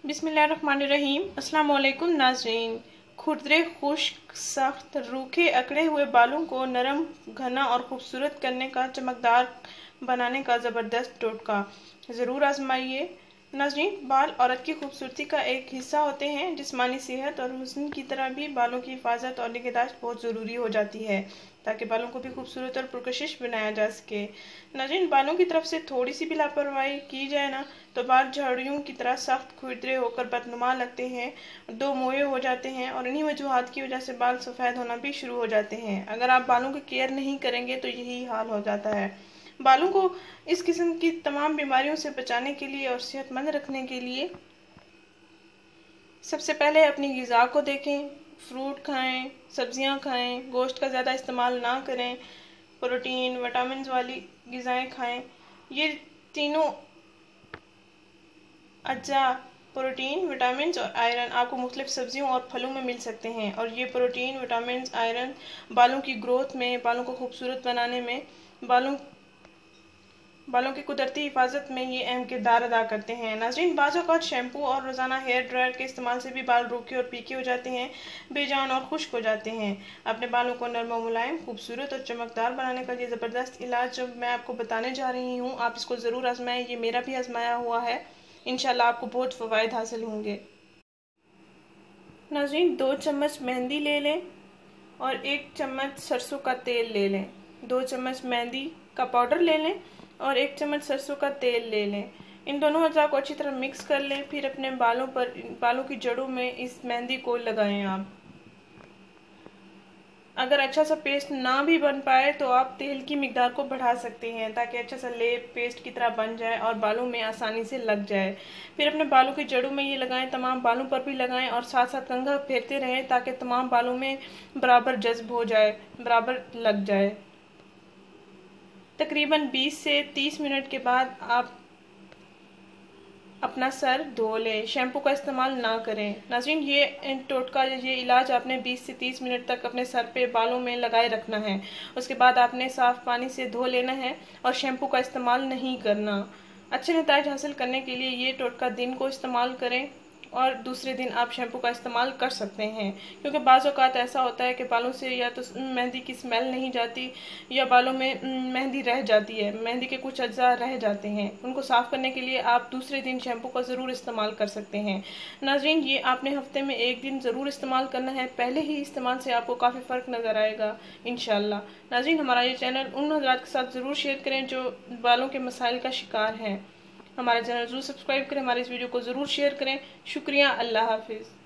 बिस्मिल्लाहिर्रहमानिर्रहीम। अस्सलाम वालेकुम नाज़रीन। खुरदरे, खुश्क, सख्त, रूखे, अकड़े हुए बालों को नरम, घना और खूबसूरत करने का, चमकदार बनाने का ज़बरदस्त टोटका ज़रूर आजमाइए। नाज़रीन, बाल औरत की खूबसूरती का एक हिस्सा होते हैं। जिस्मानी सेहत और हुस्न की तरह भी बालों की हिफाजत और निगहदाश्त बहुत ज़रूरी हो जाती है ताकि बालों को भी खूबसूरत और पुरकशिश बनाया जा सके। नाज़रीन, बालों की तरफ से थोड़ी सी भी लापरवाही की जाए ना तो बाल झाड़ियों की तरह सख्त खुरदरे होकर बदनुमा लगते हैं, दो मोए हो जाते हैं और इन्हीं वजूहात की वजह से बाल सफ़ेद होना भी शुरू हो जाते हैं। अगर आप बालों की केयर नहीं करेंगे तो यही हाल हो जाता है। बालों को इस किस्म की तमाम बीमारियों से बचाने के लिए और सेहतमंद रखने के लिए सबसे पहले अपनी ग़िज़ा को देखें। फ्रूट खाएं, सब्जियां खाएं, गोश्त का ज़्यादा इस्तेमाल ना करें, प्रोटीन विटामिन वाली ग़िज़ाएं खाएं। ये तीनों अज्जा प्रोटीन, विटामिन और आयरन आपको मुख्तलिफ सब्जियों और फलों में मिल सकते हैं और ये प्रोटीन, विटामिन, आयरन बालों की ग्रोथ में, बालों को खूबसूरत बनाने में, बालों की कुदरती हिफाजत में ये अहम किरदार अदा करते हैं। नाज़रीन, बाज़ औक़ात शैम्पू और रोज़ाना हेयर ड्रायर के इस्तेमाल से भी बाल रूखे और पीके हो जाते हैं, बेजान और खुश्क हो जाते हैं। अपने बालों को नरम और मुलायम, खूबसूरत और चमकदार बनाने का ये ज़बरदस्त इलाज जब मैं आपको बताने जा रही हूँ, आप इसको ज़रूर आजमाएं। ये मेरा भी आजमाया हुआ है। इंशाल्लाह आपको बहुत फ़वाइद हासिल होंगे। नाज़रीन, 2 चम्मच मेहंदी ले लें और 1 चम्मच सरसों का तेल ले लें। 2 चम्मच मेहंदी का पाउडर ले लें और 1 चम्मच सरसों का तेल ले लें। इन दोनों अज़ा को अच्छी तरह मिक्स कर लें। फिर अपने बालों की जड़ों में इस मेहंदी को लगाएं। आप अगर अच्छा सा पेस्ट ना भी बन पाए तो आप तेल की मिकदार को बढ़ा सकते हैं ताकि अच्छा सा लेप पेस्ट की तरह बन जाए और बालों में आसानी से लग जाए। फिर अपने बालों की जड़ों में ये लगाएं, तमाम बालों पर भी लगाएं और साथ साथ कंघा फेरते रहें ताकि तमाम बालों में बराबर जज्ब हो जाए, बराबर लग जाए। तकरीबन 20 से 30 मिनट के बाद आप अपना सर धो लें। शैम्पू का इस्तेमाल ना करें। नाज़रीन, ये टोटका, ये इलाज आपने 20 से 30 मिनट तक अपने सर पे बालों में लगाए रखना है। उसके बाद आपने साफ़ पानी से धो लेना है और शैम्पू का इस्तेमाल नहीं करना। अच्छे नतीजे हासिल करने के लिए ये टोटका दिन को इस्तेमाल करें और दूसरे दिन आप शैम्पू का इस्तेमाल कर सकते हैं, क्योंकि बाज़ औक़ात ऐसा होता है कि बालों से या तो मेहंदी की स्मेल नहीं जाती या बालों में मेहंदी रह जाती है, मेहंदी के कुछ अज्जा रह जाते हैं। उनको साफ़ करने के लिए आप दूसरे दिन शैम्पू का ज़रूर इस्तेमाल कर सकते हैं। नाज़रीन, ये आपने हफ्ते में 1 दिन ज़रूर इस्तेमाल करना है। पहले ही इस्तेमाल से आपको काफ़ी फ़र्क नज़र आएगा इंशाल्लाह। नाज़रीन, हमारा ये चैनल उन हज़रात के साथ ज़रूर शेयर करें जो बालों के मसाइल का शिकार हैं। हमारा चैनल ज़रूर सब्सक्राइब करें, हमारे इस वीडियो को ज़रूर शेयर करें। शुक्रिया। अल्लाह हाफिज़।